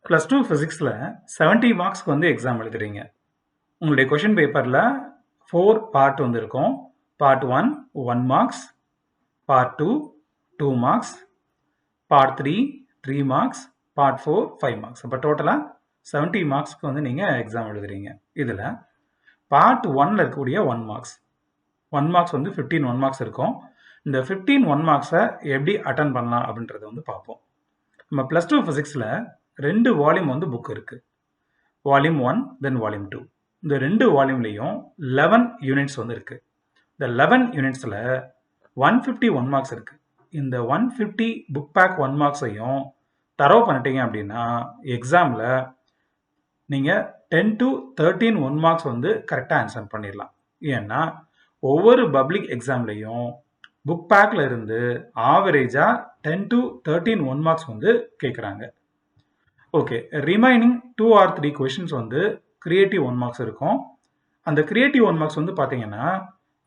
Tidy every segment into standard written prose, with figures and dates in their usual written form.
+2 ஃபிசிக்ஸில் 70 மார்க்ஸ்க்கு வந்து எக்ஸாம் எழுதுறீங்க. உங்களுடைய கொஷின் பேப்பரில் 4 பார்ட் வந்து இருக்கும். Part 1 1 marks, part 2 2 marks, part 3 3 marks, part 4 5 marks. இப்போ டோட்டலாக 70 மார்க்ஸ்க்கு வந்து நீங்கள் எக்ஸாம் எழுதுறீங்க. இதில் பார்ட் 1ல் இருக்கக்கூடிய 1 மார்க்ஸ் வந்து 15 1 மார்க்ஸ் இருக்கும். இந்த 15 1 மார்க்ஸை எப்படி அட்டன் பண்ணலாம் அப்படின்றத வந்து பார்ப்போம். நம்ம +2 ஃபிசிக்ஸில் 2 வால்யூம் வந்து புக் இருக்குது. வால்யூம் 1 தென் வால்யூம் 2. இந்த 2 வால்யூம்லேயும் 11 யூனிட்ஸ் வந்து இருக்குது. இந்த 11 யூனிட்ஸில் 151 மார்க்ஸ் இருக்குது. இந்த 150 புக் பேக் 1 மார்க்ஸையும் தரவு பண்ணிட்டீங்க அப்படின்னா எக்ஸாமில் நீங்கள் 10 to 13 1 மார்க்ஸ் வந்து கரெக்டாக ஆன்சர் பண்ணிடலாம். ஏன்னா ஒவ்வொரு பப்ளிக் எக்ஸாம்லேயும் புக் பேக்கில் இருந்து ஆவரேஜாக 10 to 13 1 மார்க்ஸ் வந்து கேட்குறாங்க. ஓகே, ரிமைனிங் 2 or 3 கொஷின்ஸ் வந்து கிரியேட்டிவ் 1 மார்க்ஸ் இருக்கும். அந்த கிரியேட்டிவ் 1 மார்க்ஸ் வந்து பார்த்தீங்கன்னா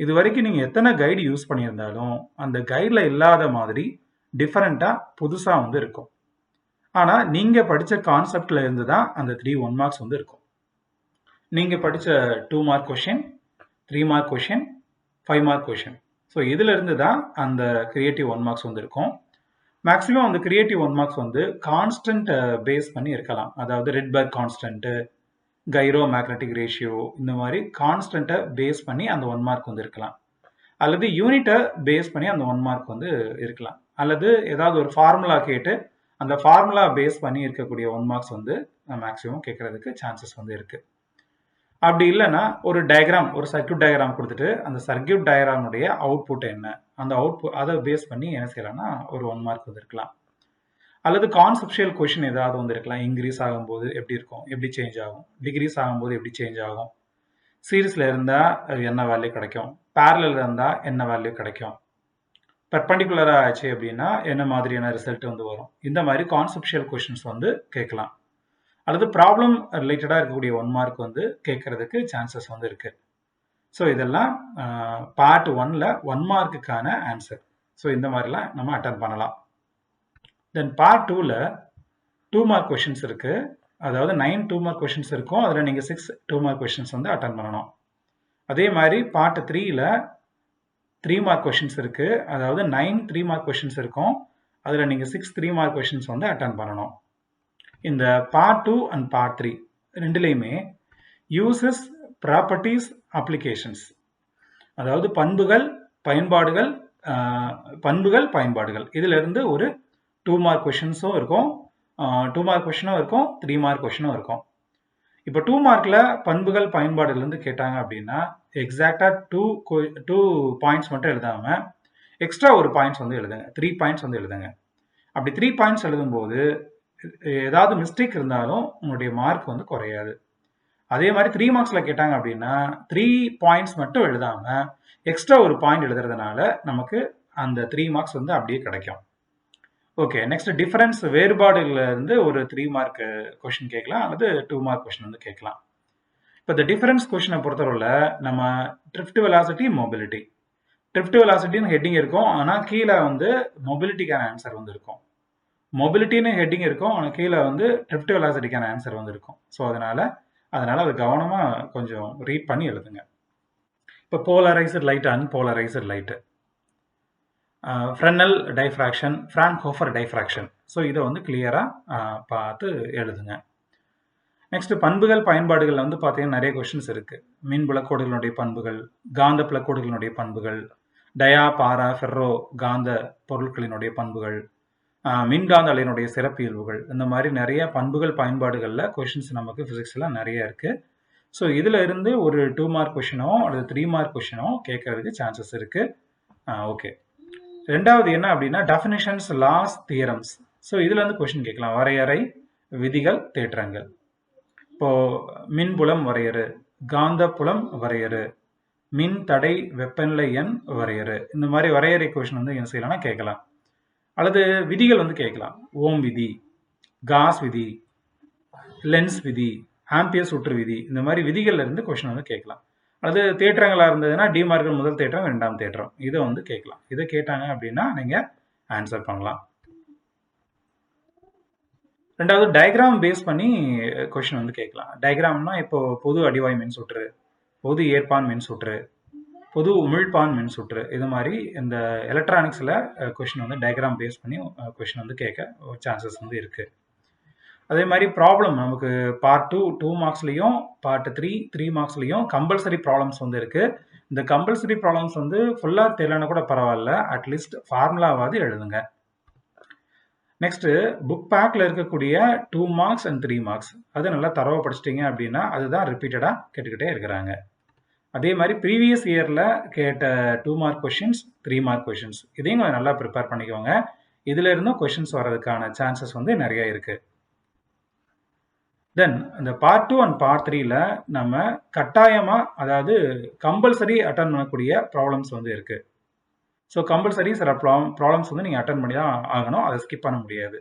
இது வரைக்கும் நீங்கள் எத்தனை கைடு யூஸ் பண்ணியிருந்தாலும் அந்த கைடில் இல்லாத மாதிரி டிஃப்ரெண்ட்டாக புதுசாக வந்து இருக்கும். ஆனால் நீங்கள் படித்த கான்செப்டில் இருந்து தான் அந்த 3 1 மார்க்ஸ் வந்து இருக்கும். நீங்கள் படித்த 2 mark question, 3 mark question, 5 mark question, so இதிலிருந்து தான் அந்த கிரியேட்டிவ் 1 மார்க்ஸ் வந்து இருக்கும். மேக்ஸிமம் அந்த கிரியேட்டிவ் 1 மார்க்ஸ் வந்து கான்ஸ்டன்ட் பேஸ் பண்ணி இருக்கலாம். அதாவது ரெட்பர்க் கான்ஸ்டன்ட்டு, கைரோ மேக்னட்டிக் ரேஷியோ, இந்த மாதிரி கான்ஸ்டன்ட்டை பேஸ் பண்ணி அந்த 1 மார்க் வந்து இருக்கலாம். அல்லது யூனிட்டை பேஸ் பண்ணி அந்த 1 மார்க் வந்து இருக்கலாம். அல்லது ஏதாவது ஒரு ஃபார்முலா கேட்டு அந்த ஃபார்முலா பேஸ் பண்ணி இருக்கக்கூடிய 1 மார்க்ஸ் வந்து மேக்ஸிமம் கேட்கறதுக்கு சான்சஸ் வந்து இருக்குது. அப்படி இல்லைன்னா ஒரு டயக்ராம், ஒரு சர்க்கியூட் டயக்ராம் கொடுத்துட்டு அந்த சர்க்கியூட் டயக்ராமுடைய அவுட்புட் என்ன, அந்த அவுட்புட் அதை பேஸ் பண்ணி என்ன செய்யலாம்னா ஒரு 1 மார்க் வந்து இருக்கலாம். அல்லது கான்செப்ஷுவல் கொஷின் ஏதாவது வந்து இருக்கலாம். இன்க்ரீஸ் ஆகும்போது எப்படி இருக்கும், எப்படி சேஞ்ச் ஆகும், டிகிரீஸ் ஆகும்போது எப்படி சேஞ்ச் ஆகும், சீரீஸில் இருந்தால் என்ன வேல்யூ கிடைக்கும், பேரலில் இருந்தால் என்ன வேல்யூ கிடைக்கும், பெர்பெண்டிகுலராக ஆச்சு அப்படின்னா என்ன மாதிரியான ரிசல்ட் வந்து வரும். இந்த மாதிரி கான்செப்ஷுவல் கொஷின்ஸ் வந்து கேட்கலாம். அல்லது ப்ராப்ளம் ரிலேட்டடாக இருக்கக்கூடிய 1 மார்க் வந்து கேட்கறதுக்கு சான்சஸ் வந்து இருக்குது. ஸோ இதெல்லாம் பார்ட் 1ல் 1 மார்க்குக்கான ஆன்சர். ஸோ இந்த மாதிரிலாம் நம்ம அட்டன் பண்ணலாம். தென் பார்ட் 2ல் 2 மார்க் கொஷின்ஸ் இருக்குது. அதாவது 9 2 மார்க் கொஷின்ஸ் இருக்கும். அதில் நீங்கள் 6 2 மார்க் கொஷின்ஸ் வந்து அட்டன் பண்ணணும். அதே மாதிரி பார்ட் 3ல் 3 மார்க் கொஷின்ஸ் இருக்குது. அதாவது 9 3 மார்க் கொஷின்ஸ் இருக்கும். அதில் நீங்கள் 6 3 மார்க் கொஷின்ஸ் வந்து அட்டன் பண்ணணும். இந்த பார்ட் 2 அண்ட் பார்ட் 3 ரெண்டுலேயுமே யூசஸ், ப்ராப்பர்ட்டிஸ், அப்ளிகேஷன்ஸ், அதாவது பண்புகள், பயன்பாடுகள் இதிலிருந்து ஒரு 2 மார்க் கொஷின்ஸும் இருக்கும், 2 மார்க் கொஷினும் இருக்கும், 3 மார்க் கொஷினும் இருக்கும். இப்போ 2 மார்க்கில் பண்புகள், பயன்பாடுலேருந்து கேட்டாங்க அப்படின்னா எக்ஸாக்டாக 2 பாயிண்ட்ஸ் மட்டும் எழுதாமல் எக்ஸ்ட்ரா ஒரு பாயிண்ட்ஸ் வந்து எழுதுங்க, 3 பாயிண்ட்ஸ் வந்து எழுதுங்க. அப்படி 3 பாயிண்ட்ஸ் எழுதும்போது ஏதாவது மிஸ்டேக் இருந்தாலும் உங்களுடைய மார்க் வந்து குறையாது. அதே மாதிரி 3 மார்க்ஸில் கேட்டாங்க அப்படின்னா 3 பாயிண்ட்ஸ் மட்டும் எழுதாமல் எக்ஸ்ட்ரா ஒரு பாயிண்ட் எழுதுறதுனால நமக்கு அந்த 3 மார்க்ஸ் வந்து அப்படியே கிடைக்கும். ஓகே, நெக்ஸ்ட் டிஃபரன்ஸ், வேறுபாடுலேருந்து ஒரு 3 மார்க் கொஷின் கேட்கலாம், அல்லது 2 மார்க் கொஷின் வந்து கேட்கலாம். இப்போ இந்த டிஃபரன்ஸ் கொஷினை பொறுத்தவரையில் நம்ம ட்ரிஃப்ட் வெலாசிட்டி, மொபிலிட்டி, ட்ரிஃப்ட் வெலாசிட்டின்னு ஹெட்டிங் இருக்கும், ஆனால் கீழே வந்து மொபிலிட்டிக்கான ஆன்சர் வந்து இருக்கும். மொபிலிட்டின்னு ஹெட்டிங் இருக்கும், ஆனால் கீழே வந்து ட்ரிஃப்ட் வெலாசிட்டிக்கான ஆன்சர் வந்து இருக்கும். ஸோ அதனால் அது கவனமாக கொஞ்சம் ரீட் பண்ணி எழுதுங்க. இப்போ polarised light, unpolarised light, Fresnel diffraction, Fraunhofer diffraction. So இதை வந்து கிளியராக பார்த்து எழுதுங்க. நெக்ஸ்ட் பண்புகள், பயன்பாடுகளில் வந்து பார்த்தீங்கன்னா நிறைய கொஷின்ஸ் இருக்குது. மின் புலக்கோடுகளுடைய பண்புகள், காந்த புலக்கோடுகளினுடைய பண்புகள், டயா, பாரா, ஃபெர்ரோ காந்த பொருட்களினுடைய பண்புகள், மின்காந்த அலையினுடைய சிறப்பியல்புகள், இந்த மாதிரி நிறைய பண்புகள், பயன்பாடுகளில் கொஷின்ஸ் நமக்கு ஃபிசிக்ஸில் நிறைய இருக்குது. ஸோ இதில் இருந்து ஒரு 2 மார்க் கொஷினோ அல்லது 3 மார்க் கொஷினோ கேட்கறதுக்கு சான்சஸ் இருக்குது. ஓகே, ரெண்டாவது என்ன அப்படின்னா டெஃபினிஷன்ஸ், லாஸ், தியரம்ஸ். ஸோ இதில் வந்து கொஷின் கேட்கலாம். வரையறை, விதிகள், தேற்றங்கள். இப்போது மின்புலம் வரையறு, காந்த புலம் வரையறு, மின் தடை, வெப்பநிலை எண் வரையறு, இந்த மாதிரி வரையறை கொஷின் வந்து என்ன செய்யலாம்னா கேட்கலாம். அல்லது விதிகள் வந்து கேட்கலாம். ஓம் விதி, காஸ் விதி, லென்ஸ் விதி, ஆம்பியர் சுற்று விதி, இந்த மாதிரி விதிகள்ல இருந்து கொஸ்டின் வந்து கேட்கலாம். அல்லது தேற்றங்களா இருந்ததுன்னா டிமார்கன் முதல் தேற்றம், 2ஆம் தேற்றம், இதை வந்து கேட்கலாம். இதை கேட்டாங்க அப்படின்னா நீங்க ஆன்சர் பண்ணலாம். ரெண்டாவது டயக்ராம் பேஸ் பண்ணி கொஷின் வந்து கேட்கலாம். டயக்ராம்னா இப்போ பொது அடிவாய் மின்சுற்று, பொது ஏற்பான் மின்சுற்று, பொது உமிழ்ப்பான் மின்சுற்று, இது மாதிரி இந்த எலக்ட்ரானிக்ஸில் கொஷின் வந்து டயக்ராம் பேஸ் பண்ணி கொஷின் வந்து கேட்க சான்சஸ் வந்து இருக்குது. அதே மாதிரி ப்ராப்ளம் நமக்கு பார்ட் 2 மார்க்ஸ்லையும், பார்ட் 3 மார்க்ஸ்லையும் கம்பல்சரி ப்ராப்ளம்ஸ் வந்து இருக்குது. இந்த கம்பல்சரி ப்ராப்ளம்ஸ் வந்து ஃபுல்லாக தெரியலனா கூட பரவாயில்ல, அட்லீஸ்ட் ஃபார்முலாவாவது எழுதுங்க. நெக்ஸ்ட் புக் பேக்கில் இருக்கக்கூடிய 2 மார்க்ஸ் அண்ட் 3 மார்க்ஸ் அது நல்லா தரவா படிச்சிட்டிங்க அப்படின்னா அதுதான் ரிப்பீட்டடாக கேட்டுக்கிட்டே இருக்கிறாங்க. அதே மாதிரி ப்ரீவியஸ் இயரில் கேட்ட 2 மார்க் கொஷின்ஸ், 3 மார்க் கொஷின்ஸ் இதையும் நல்லா ப்ரிப்பேர் பண்ணிக்கோங்க. இதுல இருந்தும் கொஷின்ஸ் வர்றதுக்கான சான்சஸ் வந்து நிறைய இருக்கு. தென் இந்த பார்ட் 2 அண்ட் பார்ட் 3ல நம்ம கட்டாயமா அதாவது கம்பல்சரி அட்டன் பண்ணக்கூடிய ப்ராப்ளம்ஸ் வந்து இருக்கு. ஸோ கம்பல்சரி சில ப்ராப்ளம்ஸ் வந்து நீங்கள் அட்டன் பண்ணி தான் ஆகணும், அதை ஸ்கிப் பண்ண முடியாது.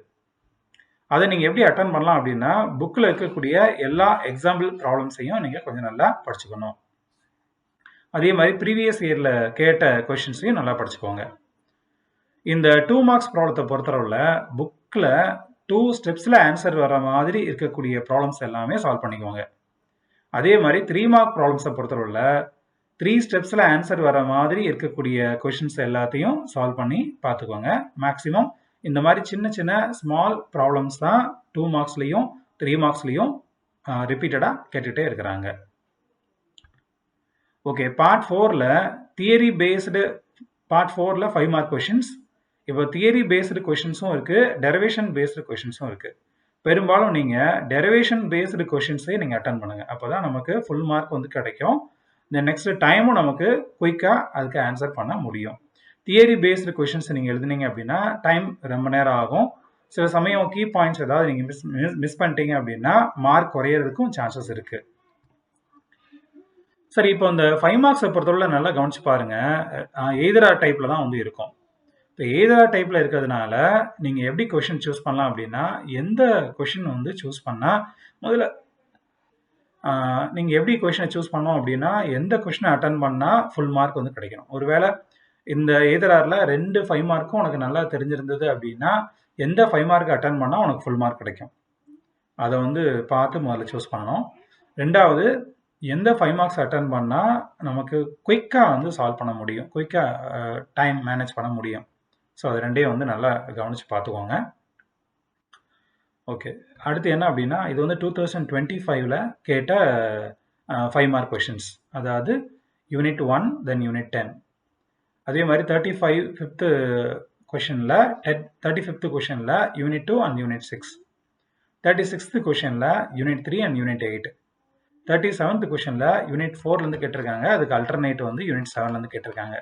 அதை நீங்கள் எப்படி அட்டன் பண்ணலாம் அப்படின்னா புக்கில் இருக்கக்கூடிய எல்லா எக்ஸாம்பிள் ப்ராப்ளம்ஸையும் நீங்கள் கொஞ்சம் நல்லா படிச்சுக்கணும். அதே மாதிரி ப்ரீவியஸ் இயரில் கேட்ட கொஷின்ஸையும் நல்லா படிச்சுக்கோங்க. இந்த 2 மார்க்ஸ் ப்ராப்ளத்தை பொறுத்தளவில் புக்கில் 2 ஸ்டெப்ஸில் ஆன்சர் வர மாதிரி இருக்கக்கூடிய ப்ராப்ளம்ஸ் எல்லாமே சால்வ் பண்ணிக்கோங்க. அதே மாதிரி 3 மார்க் ப்ராப்ளம்ஸை பொறுத்தளவில் 3 ஸ்டெப்ஸில் ஆன்சர் வர மாதிரி இருக்கக்கூடிய கொஷின்ஸ் எல்லாத்தையும் சால்வ் பண்ணி பார்த்துக்கோங்க. மேக்ஸிமம் இந்த மாதிரி சின்ன சின்ன ஸ்மால் ப்ராப்ளம்ஸ் தான் 2 மார்க்ஸ்லையும் 3 மார்க்ஸ்லையும் ரிப்பீட்டடாக கேட்டுகிட்டே இருக்கிறாங்க. ஓகே, பார்ட் 4ல் தியரி பேஸ்டு பார்ட் 4ல் 5 மார்க் கொஷின்ஸ். இப்போ தியரி பேஸ்டு கொஷின்ஸும் இருக்குது, டெரிவேஷன் பேஸ்டு கொஷின்ஸும் இருக்குது. பெரும்பாலும் நீங்கள் டெரிவேஷன் பேஸ்டு கொஷின்ஸே நீங்கள் அட்டன் பண்ணுங்கள். அப்போ தான் நமக்கு ஃபுல் மார்க் வந்து கிடைக்கும். இந்த நெக்ஸ்ட் டைமும் நமக்கு குயிக்காக அதுக்கு ஆன்சர் பண்ண முடியும். தியரி பேஸ்டு கொஷின்ஸ் நீங்கள் எழுதுனீங்க அப்படின்னா டைம் ரொம்ப நேரம் ஆகும். சில சமயம் கீ பாயிண்ட்ஸ் ஏதாவது நீங்கள் மிஸ் பண்ணிட்டீங்க அப்படின்னா மார்க் குறையிறதுக்கும் சான்சஸ் இருக்குது. சரி, இப்போ இந்த 5 மார்க்ஸை பொறுத்தவரை நல்லா கவனிச்சு பாருங்க. எய்தரா டைப்பில் தான் வந்து இருக்கும். இப்போ எய்தரா டைப்பில் இருக்கிறதுனால நீங்கள் எப்படி கொஷின் சூஸ் பண்ணலாம் அப்படின்னா எந்த கொஷின் வந்து சூஸ் பண்ணால் முதல்ல நீங்கள் எப்படி கொஷினை சூஸ் பண்ணோம் அப்படின்னா எந்த கொஷினை அட்டன் பண்ணால் ஃபுல் மார்க் வந்து கிடைக்கணும். ஒருவேளை இந்த எய்தராரில் 2 5 மார்க்கும் உனக்கு நல்லா தெரிஞ்சிருந்தது அப்படின்னா எந்த 5 மார்க் அட்டன் பண்ணால் உனக்கு ஃபுல் மார்க் கிடைக்கும் அதை வந்து பார்த்து முதல்ல சூஸ் பண்ணணும். ரெண்டாவது, எந்த 5 மார்க்ஸ் அட்டன் பண்ணால் நமக்கு குயிக்காக வந்து சால்வ் பண்ண முடியும், குயிக்காக டைம் மேனேஜ் பண்ண முடியும். ஸோ அது ரெண்டையும் வந்து நல்லா கவனித்து பார்த்துக்கோங்க. ஓகே, அடுத்து என்ன அப்படின்னா இது வந்து 2025ல் கேட்ட 5 மார்க் கொஷின்ஸ், அதாவது யூனிட் 1 தென் யூனிட் 10. அதே மாதிரி 35th கொஷனில் 35th கொஷனில் யூனிட் 2 அண்ட் யூனிட் 6, 36th கொஷனில் யூனிட் 3 அண்ட் யூனிட் 8, 37th கொஷனில் யூனிட் 4லேருந்து கேட்டிருக்காங்க, அதுக்கு அல்டர்னேட் வந்து யூனிட் 7லேருந்து கேட்டிருக்காங்க.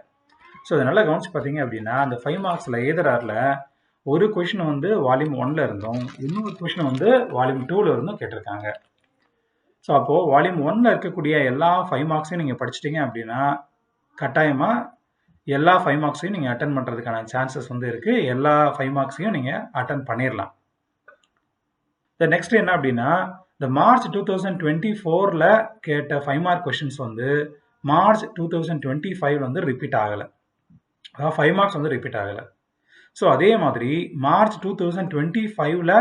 ஸோ அதனால் கவனிச்சு பார்த்தீங்க அப்படின்னா அந்த 5 மார்க்ஸில் எய்தராரில் ஒரு கொஷின் வந்து வால்யூம் 1ல் இருந்தும் இன்னொரு கொஷின் வந்து வால்யூம் 2ல் இருந்தும் கேட்டிருக்காங்க. ஸோ அப்போது வால்யூம் 1ல் இருக்கக்கூடிய எல்லா 5 மார்க்ஸையும் நீங்கள் படிச்சிட்டிங்க அப்படின்னா கட்டாயமாக எல்லா 5 மார்க்ஸையும் நீங்கள் அட்டன் பண்ணுறதுக்கான சான்சஸ் வந்து இருக்குது. எல்லா 5 மார்க்ஸையும் நீங்கள் அட்டன் பண்ணிடலாம். இந்த நெக்ஸ்ட் என்ன அப்படின்னா இந்த மார்ச் 2024ல் கேட்ட 5 மார்க் கொஷின்ஸ் வந்து மார்ச் 2025 வந்து ரிப்பீட் ஆகலை, அதாவது 5 மார்க்ஸ் வந்து ரிப்பீட் ஆகலை. ஸோ அதே மாதிரி மார்ச் 2025ல்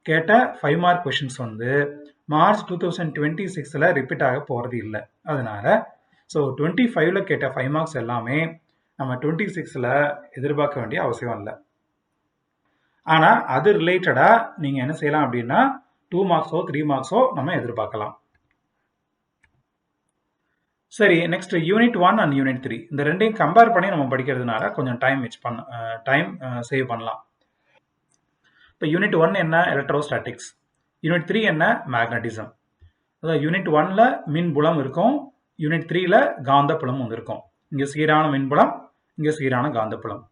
கேட்ட 5 மார்க் கொஷின்ஸ் வந்து மார்ச் 2026ல் ரிப்பீட் ஆக போகிறது இல்லை. அதனால் ஸோ 25ல் கேட்ட 5 மார்க்ஸ் எல்லாமே நம்ம 26ல் எதிர்பார்க்க வேண்டிய அவசியம் இல்லை. ஆனால் அது ரிலேட்டடாக நீங்கள் என்ன செய்யலாம் அப்படின்னா 2 மார்க்ஸோ 3 மார்க்ஸோ நம்ம எதிர்பார்க்கலாம். சரி, நெக்ஸ்ட் யூனிட் 1 அண்ட் யூனிட் 3 இந்த ரெண்டையும் கம்பேர் பண்ணி நம்ம படிக்கிறதுனால கொஞ்சம் டைம் சேவ் பண்ணலாம். இப்போ யூனிட் 1 என்ன, எலக்ட்ரோஸ்டாட்டிக்ஸ். யூனிட் 3 என்ன, மேக்னட்டிசம். அதாவது யூனிட் 1ல் மின்புலம் இருக்கும், யூனிட் 3ல் காந்தப்புலம் வந்து இருக்கும். இங்கே சீரான மின்புலம், இங்கே சீரான காந்தப்புலம்,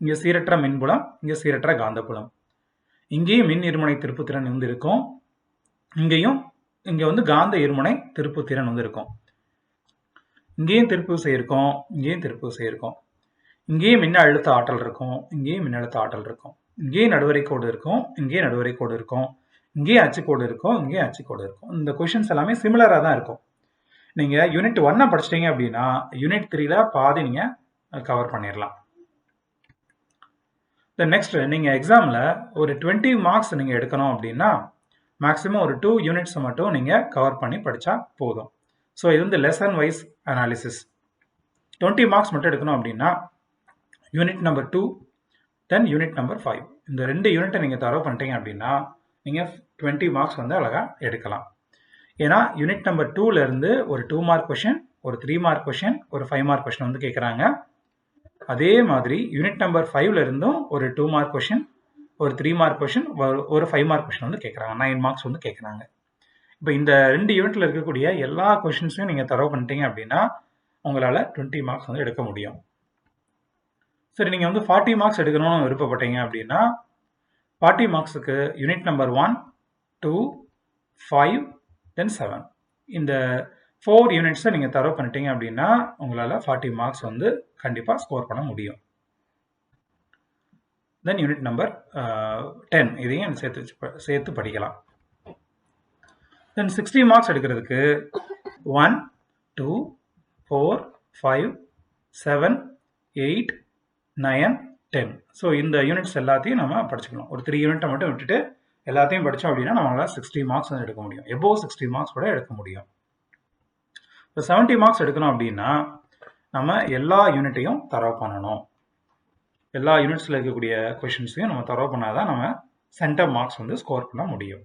இங்கே சீரற்ற மின்புலம், இங்கே சீரற்ற காந்தப்புலம். இங்கேயும் மின் இருமுனை திருப்புத்திறன் வந்து இருக்கும், இங்கே வந்து காந்த இருமுனை திருப்புத்திறன் வந்து இருக்கும். இங்கேயும் திருப்பு விசை இருக்கும், இங்கேயும் திருப்பு விசை இருக்கும். இங்கேயும் மின்ன அழுத்த ஆற்றல் இருக்கும், இங்கேயும் மின்னழுத்த ஆற்றல் இருக்கும். இங்கேயும் நடுவரை கோடு இருக்கும், இங்கேயும் நடுவரை கோடு இருக்கும். இங்கேயும் அச்சுக்கோடு இருக்கும், இங்கேயும் அச்சுக்கோடு இருக்கும். இந்த கொஷின்ஸ் எல்லாமே சிமிலராக தான் இருக்கும். நீங்கள் யூனிட் 1 படிச்சிட்டிங்க அப்படின்னா யூனிட் 3ல் பாதி நீங்கள் கவர் பண்ணிடலாம். நெக்ஸ்ட் நீங்கள் எக்ஸாமில் ஒரு 20 மார்க்ஸ் நீங்கள் எடுக்கணும் அப்படின்னா மேக்ஸிமம் ஒரு 2 யூனிட்ஸ் மட்டும் நீங்கள் கவர் பண்ணி படித்தா போதும். ஸோ இது வந்து லெசன் வைஸ் அனாலிசிஸ். 20 மார்க்ஸ் மட்டும் எடுக்கணும் அப்படின்னா யூனிட் நம்பர் 2 தென் யூனிட் நம்பர் 5 இந்த 2 யூனிட்டை நீங்கள் தரவு பண்ணிட்டீங்க அப்படின்னா நீங்கள் 20 மார்க்ஸ் வந்து அழகாக எடுக்கலாம். ஏன்னா யூனிட் நம்பர் 2லேருந்து ஒரு 2 மார்க் கொஷின், ஒரு 3 மார்க் கொஷின், ஒரு 5 மார்க் கொஷின் வந்து கேட்குறாங்க. அதே மாதிரி யூனிட் நம்பர் 5லேருந்தும் ஒரு 2 மார்க் கொஷின், ஒரு 3 மார்க் கொஷின், ஒரு 5 மார்க் கொஷின் வந்து கேட்குறாங்க. 9 மார்க்ஸ் வந்து கேட்குறாங்க. இப்போ இந்த 2 யூனிட்டில் இருக்கக்கூடிய எல்லா கொஷின்ஸையும் நீங்கள் தரவு பண்ணிட்டீங்க அப்படின்னா உங்களால் 20 மார்க்ஸ் வந்து எடுக்க முடியும். சரி, நீங்கள் வந்து 40 மார்க்ஸ் எடுக்கணும்னு விருப்பப்பட்டீங்க அப்படின்னா 40 மார்க்ஸுக்கு யூனிட் நம்பர் 1, 2, 5, தென் 7 இந்த 4 யூனிட்ஸை நீங்கள் தரவு பண்ணிட்டீங்க அப்படின்னா உங்களால் 40 மார்க்ஸ் வந்து கண்டிப்பாக ஸ்கோர் பண்ண முடியும். தென் யூனிட் நம்பர் 10 இதையும் சேர்த்து படிக்கலாம். தென் 60 மார்க்ஸ் எடுக்கிறதுக்கு 1, 2, 4, 5, 7, 8, 9, 10 ஸோ இந்த யூனிட்ஸ் எல்லாத்தையும் நம்ம படிச்சுக்கணும். ஒரு 3 யூனிட்டை மட்டும் விட்டுட்டு எல்லாத்தையும் படித்தோம் அப்படின்னா நம்மளால் 60 மார்க்ஸ் வந்து எடுக்க முடியும். எபோவ் 60 மார்க்ஸ் கூட எடுக்க முடியும். இப்போ 70 மார்க்ஸ் எடுக்கணும் அப்படின்னா நம்ம எல்லா யூனிட்டையும் தரவு பண்ணணும். எல்லா யூனிட்ஸில் இருக்கக்கூடிய கொஷின்ஸையும் நம்ம தரவு பண்ணாதான் நம்ம சென்டம் மார்க்ஸ் வந்து ஸ்கோர் பண்ண முடியும்.